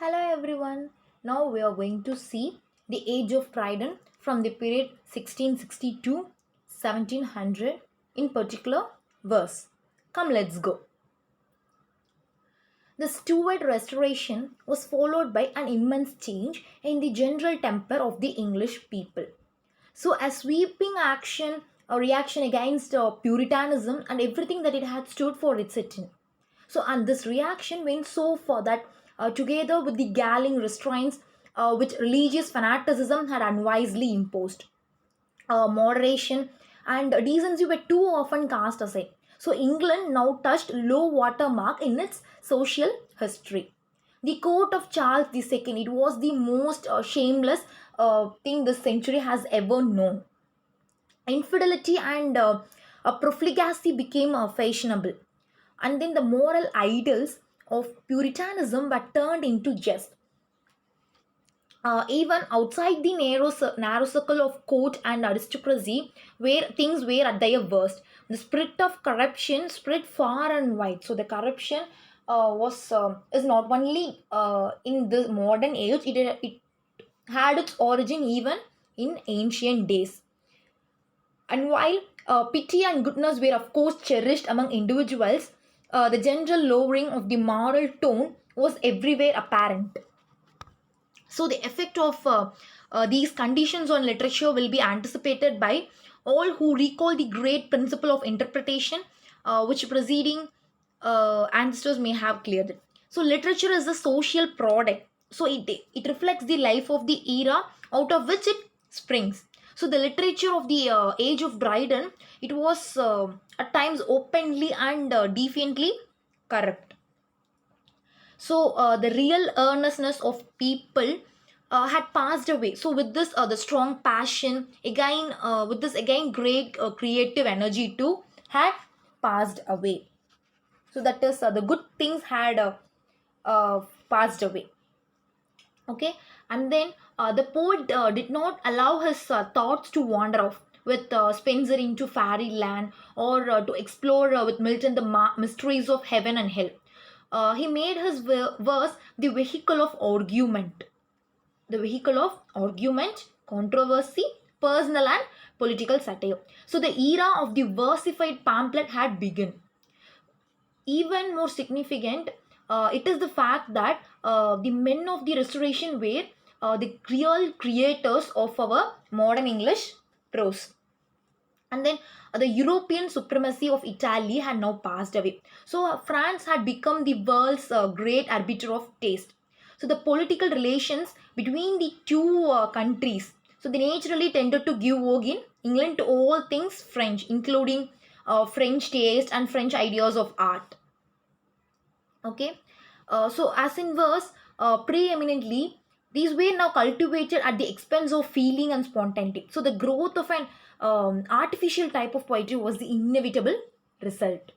Hello everyone. Now we are going to see the age of Dryden from the period 1662 1700 in particular verse. Come, let's go. The Stuart Restoration was followed by an immense change in the general temper of the English people. So, a sweeping action, a reaction against Puritanism and everything that it had stood for its sitting. So, and this reaction went so far that together with the galling restraints which religious fanaticism had unwisely imposed, moderation and decency were too often cast aside. So, England now touched low water mark in its social history. The court of Charles II, it was the most shameless thing this century has ever known. Infidelity and profligacy became fashionable, and then the moral idols of Puritanism were turned into jest. Even outside the narrow circle of court and aristocracy, where things were at their worst, the spirit of corruption spread far and wide. So the corruption was is not only in the modern age; it had its origin even in ancient days. And while pity and goodness were, of course, cherished among individuals, the general lowering of the moral tone was everywhere apparent. So, the effect of these conditions on literature will be anticipated by all who recall the great principle of interpretation which preceding ancestors may have cleared. So, literature is a social product. So, it reflects the life of the era out of which it springs. So, the literature of the age of Dryden, it was at times openly and defiantly corrupt. So the real earnestness of people had passed away. So with this the strong passion again, with this again great creative energy too had passed away. So that is the good things had passed away. Okay. And then the poet did not allow his thoughts to wander off with Spencer into fairyland, or to explore with Milton the mysteries of heaven and hell. He made his verse the vehicle of argument, controversy, personal and political satire. So the era of the versified pamphlet had begun. Even more significant, it is the fact that the men of the Restoration were the real creators of our modern English prose. And then the European supremacy of Italy had now passed away. So France had become the world's great arbiter of taste. So the political relations between the two countries, so they naturally tended to give vogue in England to all things French, including French taste and French ideas of art. Okay. So as in verse, preeminently these were now cultivated at the expense of feeling and spontaneity. So the growth of an artificial type of poetry was the inevitable result.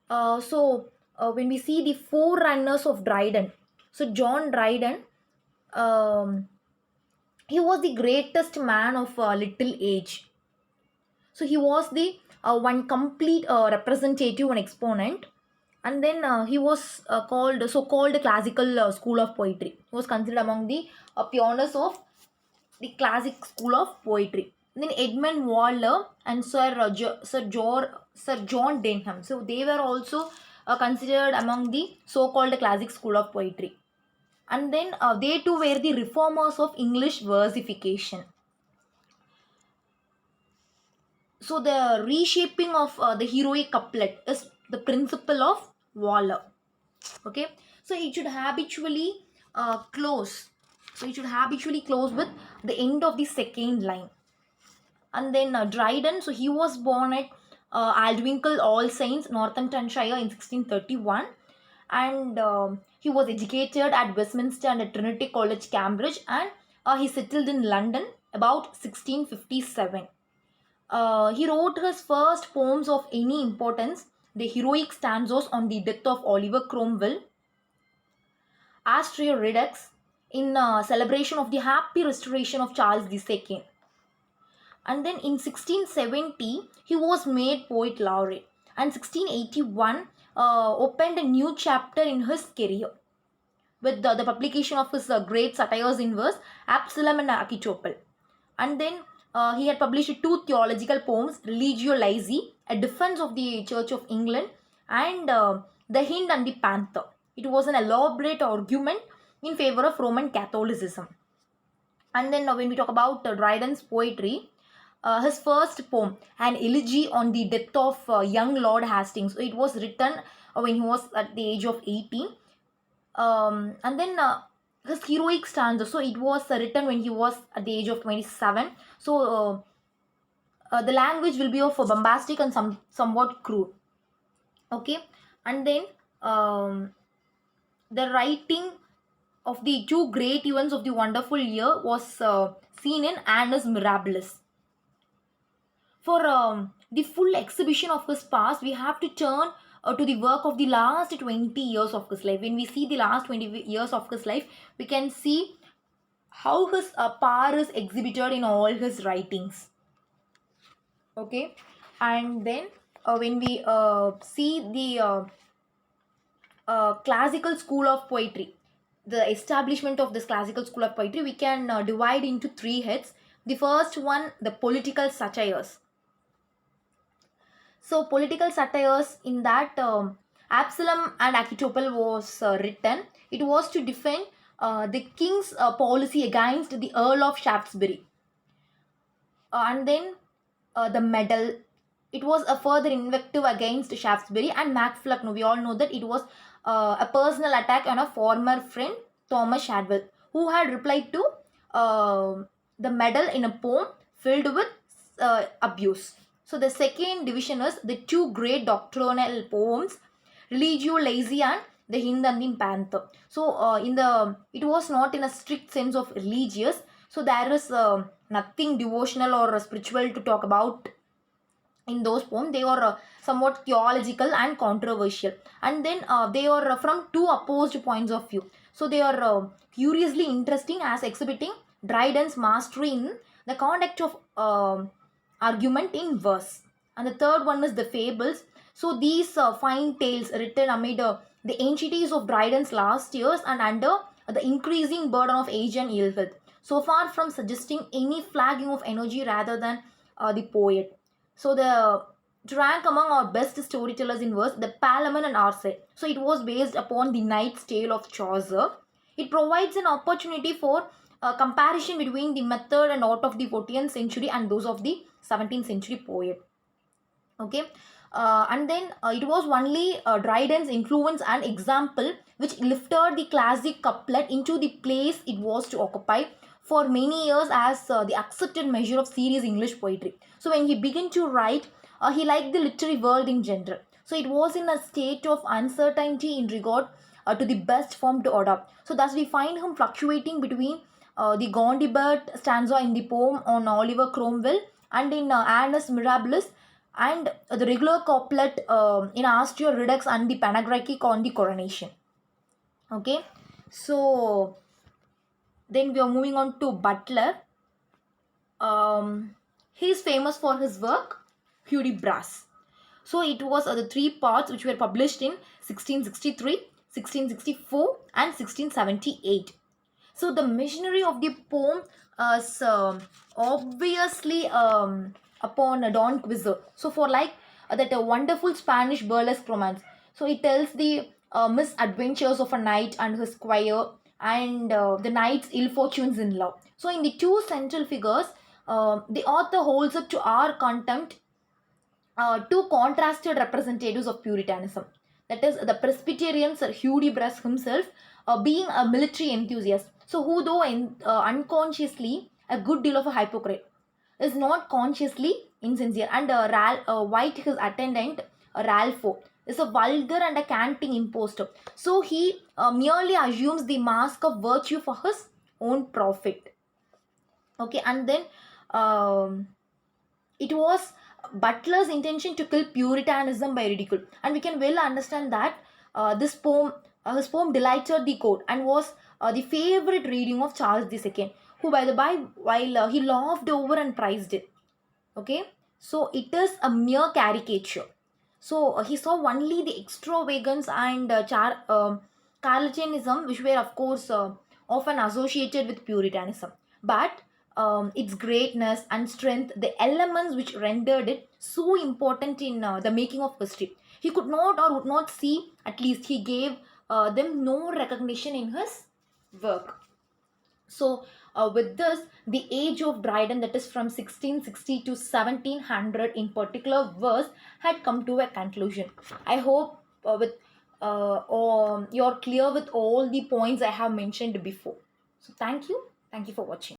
When we see the forerunners of Dryden, so John Dryden, um, he was the greatest man of little age. So he was the one complete representative and exponent. And then he was called so-called classical school of poetry. He was considered among the pioneers of the classic school of poetry. Then Edmund Waller and Sir John Denham. So they were also considered among the so-called classic school of poetry. And then they too were the reformers of English versification. So the reshaping of the heroic couplet is the principle of Waller. Okay, so it should habitually close. So it should habitually close with the end of the second line. And then Dryden, so he was born at Aldwinkle, All Saints, Northamptonshire in 1631, and he was educated at Westminster and at Trinity College, Cambridge, and he settled in London about 1657. He wrote his first poems of any importance, the heroic stanzas on the death of Oliver Cromwell, Astrea Redux, in celebration of the happy restoration of Charles II. And then in 1670, he was made poet laureate. And 1681 opened a new chapter in his career with the publication of his great satires in verse, Absalom and Achitophel. And then he had published two theological poems, Religio Laici, a defense of the Church of England, and The Hind and the Panther. It was an elaborate argument in favor of Roman Catholicism. And then when we talk about Dryden's poetry, his first poem, an elegy on the death of young Lord Hastings. So it was written when he was at the age of 18. And then his heroic stanza, so it was written when he was at the age of 27. So the language will be of bombastic and somewhat crude. Okay, and then the writing of the two great events of the wonderful year was seen in Annus Mirabilis. For the full exhibition of his past, we have to turn to the work of the last 20 years of his life. When we see the last 20 years of his life, we can see how his power is exhibited in all his writings. Okay, and then when we see the classical school of poetry, the establishment of this classical school of poetry, we can divide into three heads. The first one, the political satires. So political satires, in that Absalom and Achitophel was written. It was to defend the king's policy against the Earl of Shaftesbury. And then the medal. It was a further invective against Shaftesbury and MacFlug. We all know that it was a personal attack on a former friend, Thomas Shadwell, who had replied to the medal in a poem filled with abuse. So the second division is the two great doctrinal poems, Religio Laici and The Hind and the Panther. So it was not in a strict sense of religious. So there is nothing devotional or spiritual to talk about in those poems. They are somewhat theological and controversial, and then they are from two opposed points of view. So they are curiously interesting as exhibiting Dryden's mastery in the conduct of argument in verse. And the third one is the fables. So these fine tales written amid the anxieties of Dryden's last years and under the increasing burden of age and ill health, so far from suggesting any flagging of energy rather than the poet. So to rank among our best storytellers in verse, the Palamon and Arcite. So it was based upon the Knight's Tale of Chaucer. It provides an opportunity for comparison between the method and art of the 14th century and those of the 17th century poet. Okay, and then it was only Dryden's influence and example which lifted the classic couplet into the place it was to occupy for many years as the accepted measure of serious English poetry. So when he began to write, he liked the literary world in general. So it was in a state of uncertainty in regard to the best form to adopt. So thus we find him fluctuating between the Gondibert stanza in the poem on Oliver Cromwell and in Annus Mirabilis, and the regular couplet in Astrea Redux and the panegyric on the coronation. Okay, so then we are moving on to Butler. He is famous for his work Hudibras. So it was the three parts which were published in 1663, 1664 and 1678. So the machinery of the poem is obviously upon Don Quixote. So for like that a wonderful Spanish burlesque romance. So it tells the misadventures of a knight and his squire, and the knight's ill fortunes in love. So in the two central figures, the author holds up to our contempt two contrasted representatives of Puritanism. That is, the Presbyterian Sir Hudibras himself, being a military enthusiast. So, who though unconsciously a good deal of a hypocrite, is not consciously insincere. And White, his attendant, Ralpho, is a vulgar and a canting impostor. So, he merely assumes the mask of virtue for his own profit. Okay, and then it was Butler's intention to kill Puritanism by ridicule, and we can well understand that his poem delighted the court and was the favorite reading of Charles II, who, by the by, while he laughed over and prized it. Okay, so it is a mere caricature. So he saw only the extravagance and Carltonianism, which were of course often associated with Puritanism, but its greatness and strength, the elements which rendered it so important in the making of history. He could not or would not see, at least he gave them no recognition in his work. So, with this, the age of Dryden, that is from 1660 to 1700 in particular verse, had come to a conclusion. I hope you're clear with all the points I have mentioned before. So, thank you. Thank you for watching.